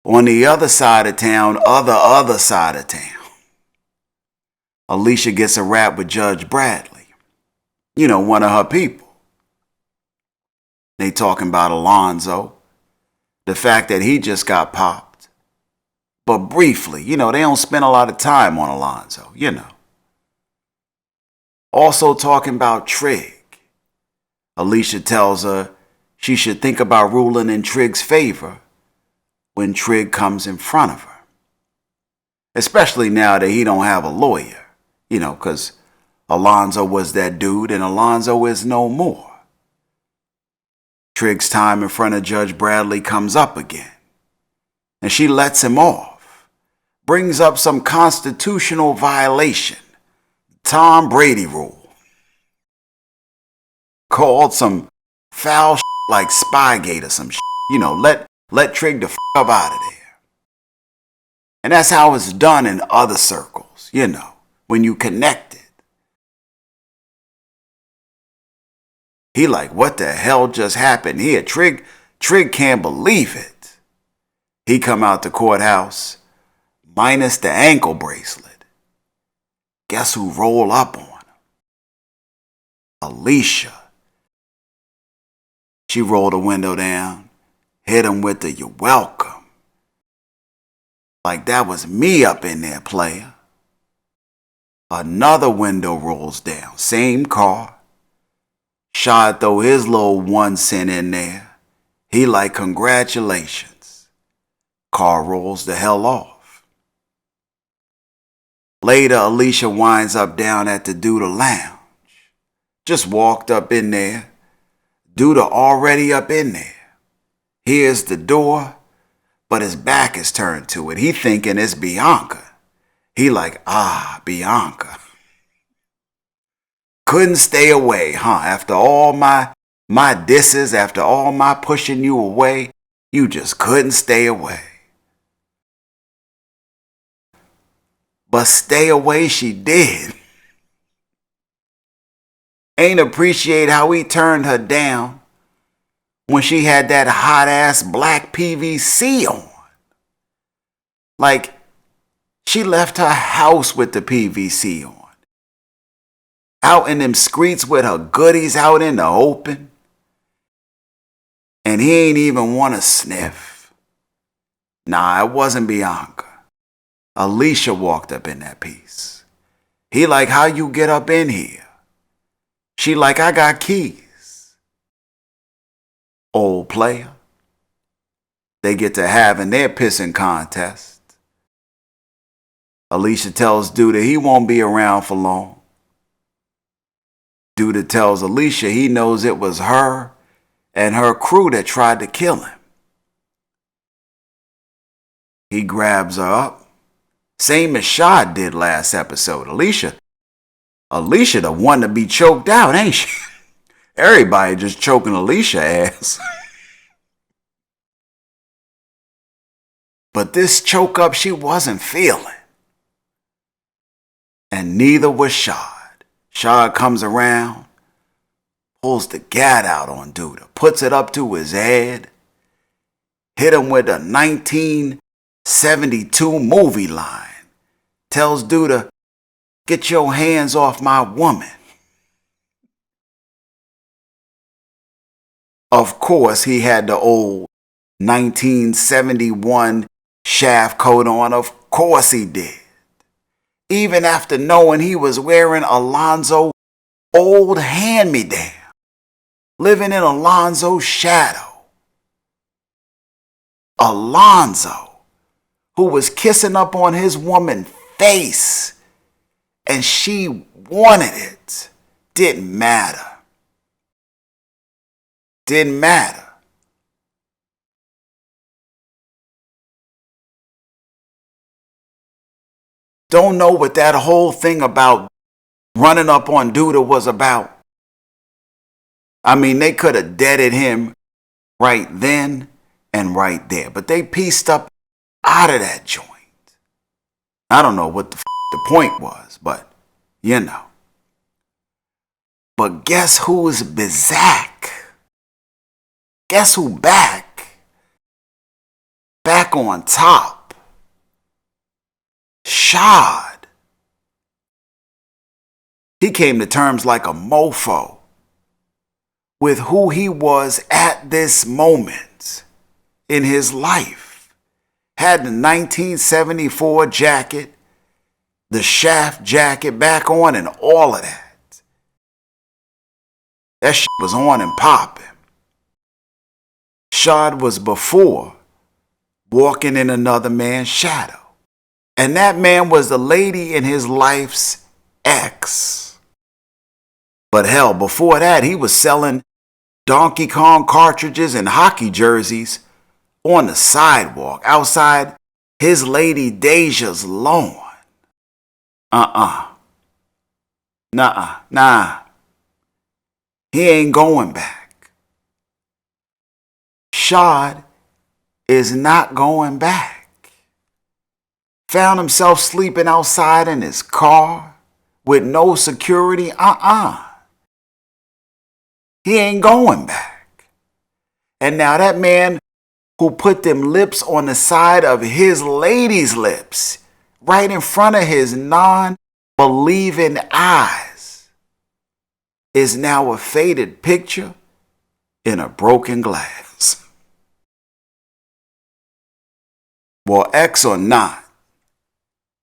On the other side of town, other side of town, Alicia gets a rap with Judge Bradley. You know, one of her people. They talking about Alonzo. The fact that he just got popped. But briefly, they don't spend a lot of time on Alonzo, Also talking about Trig. Alicia tells her she should think about ruling in Trig's favor when Trig comes in front of her. Especially now that he don't have a lawyer, because Alonzo was that dude and Alonzo is no more. Trig's time in front of Judge Bradley comes up again, and she lets him off, brings up some constitutional violation, Tom Brady rule, called some foul shit like Spygate or some shit, let Trig the f up out of there. And that's how it's done in other circles, when you connect it. He like, what the hell just happened here? Trig can't believe it. He come out the courthouse minus the ankle bracelet. Guess who roll up on him? Alicia. She rolled the window down, hit him with the "you're welcome." Like that was me up in there, player. Another window rolls down, same car. Shaad throw his little 1 cent in there. He like, congratulations. Car rolls the hell off. Later, Alicia winds up down at the Douda lounge. Just walked up in there. Douda already up in there. Here's the door, but his back is turned to it. He thinking it's Bianca. He like, Bianca. Couldn't stay away, huh? After all my disses, after all my pushing you away, you just couldn't stay away. But stay away she did. Ain't appreciate how he turned her down when she had that hot ass black PVC on. Like, she left her house with the PVC on. Out in them streets with her goodies out in the open. And he ain't even want to sniff. Nah, it wasn't Bianca. Alicia walked up in that piece. He like, how you get up in here? She like, I got keys. Old player. They get to having their pissing contest. Alicia tells Douda he won't be around for long. Douda tells Alicia he knows it was her and her crew that tried to kill him. He grabs her up, same as Shaad did last episode. Alicia the one to be choked out, ain't she? Everybody just choking Alicia ass. But this choke up she wasn't feeling. And neither was Shaad. Shaad comes around, pulls the gat out on Douda, puts it up to his head, hit him with a 1972 movie line, tells Douda, get your hands off my woman. Of course, he had the old 1971 shaft coat on. Of course he did. Even after knowing he was wearing Alonzo's old hand-me-down, living in Alonzo's shadow. Alonzo, who was kissing up on his woman's face, and she wanted it. Didn't matter. Didn't matter. Don't know what that whole thing about running up on Douda was about. I mean, they could have deaded him right then and right there. But they pieced up out of that joint. I don't know what the point was, but But guess who's back? Guess who back? Back back on top. Shaad. He came to terms like a mofo with who he was at this moment in his life. Had the 1974 jacket, the shaft jacket back on, and all of that. That shit was on and popping. Shaad was before walking in another man's shadow. And that man was the lady in his life's ex. But hell, before that, he was selling Donkey Kong cartridges and hockey jerseys on the sidewalk outside his lady Deja's lawn. Nah. He ain't going back. Shaad is not going back. Found himself sleeping outside in his car with no security. He ain't going back. And now that man who put them lips on the side of his lady's lips, right in front of his non-believing eyes, is now a faded picture in a broken glass. Well, ex or not,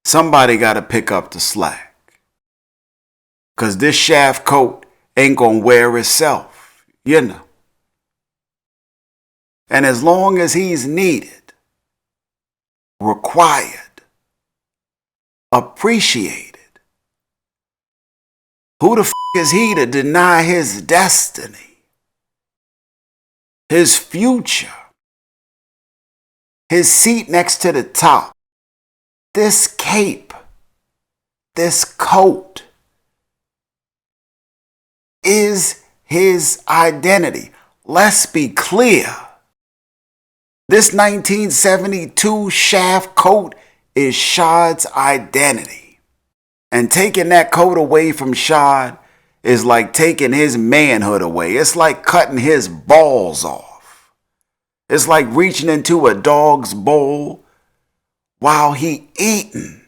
somebody got to pick up the slack. Because this shaft coat ain't going to wear itself, you know. And as long as he's needed, required, appreciated, who the f*** is he to deny his destiny, his future, his seat next to the top, this cape, this coat is his identity. Let's be clear. This 1972 shaft coat is Shaad's identity. And taking that coat away from Shaad is like taking his manhood away. It's like cutting his balls off. It's like reaching into a dog's bowl while he eating.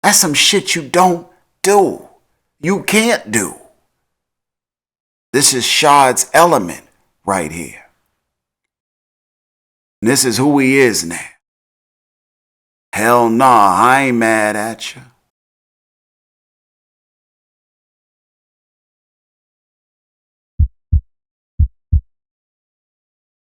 That's some shit you don't do. You can't do. This is Shaad's element right here. And this is who he is now. Hell nah, I ain't mad at you.